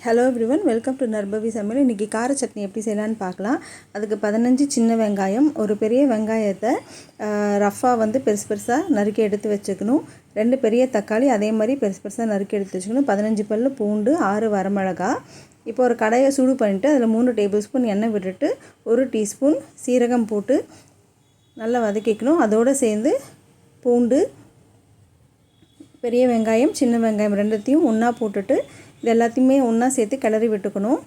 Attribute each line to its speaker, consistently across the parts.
Speaker 1: Hello everyone, welcome to நர்பவி சமையல். இன்றைக்கி கார சட்னி எப்படி செய்யலான்னு பார்க்கலாம். அதுக்கு 15 சின்ன வெங்காயம், ஒரு பெரிய வெங்காயத்தை ரஃப்பாக பெருசு பெருசாக நறுக்கி எடுத்து வச்சுக்கணும். 2 பெரிய தக்காளி அதே மாதிரி பெருசு பெருசாக நறுக்கி எடுத்து வச்சுக்கணும். 15 பல் பூண்டு, 6 வரமிளகா. இப்போ ஒரு கடாயை சூடு பண்ணிவிட்டு அதில் 3 டேபிள் ஸ்பூன் எண்ணெய் விட்டுட்டு 1 டீஸ்பூன் சீரகம் போட்டு நல்லா வதக்கிக்கணும். அதோடு சேர்ந்து பூண்டு, பெரிய வெங்காயம், சின்ன வெங்காயம் ரெண்டுத்தையும் ஒன்றா போட்டுட்டு இது எல்லாத்தையுமே ஒன்றா சேர்த்து கிளறி விட்டுக்கணும்.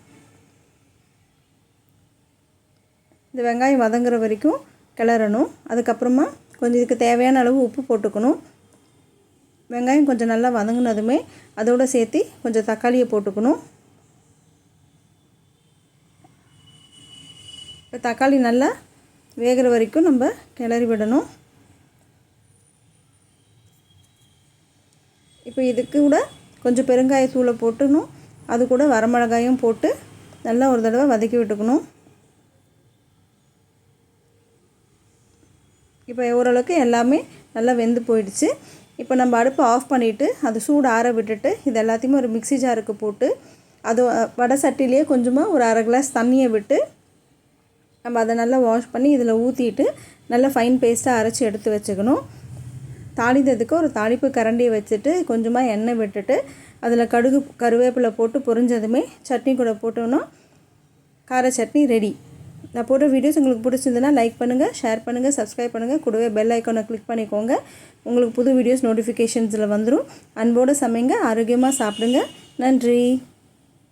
Speaker 1: இந்த வெங்காயம் வதங்குற வரைக்கும் கிளறணும். அதுக்கப்புறமா கொஞ்சம் இதுக்கு தேவையான அளவு உப்பு போட்டுக்கணும். வெங்காயம் கொஞ்சம் நல்லா வதங்கினதுமே அதோடு சேர்த்து கொஞ்சம் தக்காளியை போட்டுக்கணும். இப்போ தக்காளி நல்லா வேகிற வரைக்கும் நம்ம கிளறி விடணும். இப்போ இதுக்கு கூட கொஞ்சம் பெருங்காயத்தூளை போட்டுக்கணும். அது கூட வரமிளகாயும் போட்டு நல்லா ஒரு தடவை வதக்கி விட்டுக்கணும். இப்போ ஓரளவுக்கு எல்லாமே நல்லா வெந்து போயிடுச்சு. இப்போ நம்ம அடுப்பை ஆஃப் பண்ணிவிட்டு அது சூடு ஆற விட்டுட்டு இது எல்லாத்தையுமே ஒரு மிக்ஸி ஜாருக்கு போட்டு அது வடை சட்டிலேயே கொஞ்சமாக ஒரு 1/2 கிளாஸ் தண்ணியை விட்டு நம்ம அதை நல்லா வாஷ் பண்ணி இதில் ஊற்றிட்டு நல்லா ஃபைன் பேஸ்ட்டாக அரைச்சி எடுத்து வச்சுக்கணும். தாளித்ததுக்கு ஒரு தாளிப்பு கரண்டியை வச்சுட்டு கொஞ்சமாக எண்ணெய் விட்டுட்டு அதில் கடுகு கருவேப்பிலை போட்டு பொரிஞ்சதுமே சட்னி கூட போட்டோன்னா கார சட்னி ரெடி. நான் போட்ட வீடியோஸ் உங்களுக்கு பிடிச்சிருந்ததுன்னா லைக் பண்ணுங்கள், ஷேர் பண்ணுங்கள், சப்ஸ்கிரைப் பண்ணுங்கள். கூடவே பெல் ஐக்கானை கிளிக் பண்ணிக்கோங்க. உங்களுக்கு புது வீடியோஸ் நோட்டிஃபிகேஷன்ஸில் வந்துடும். அன்போடு சமைங்க, ஆரோக்கியமாக சாப்பிடுங்க. நன்றி.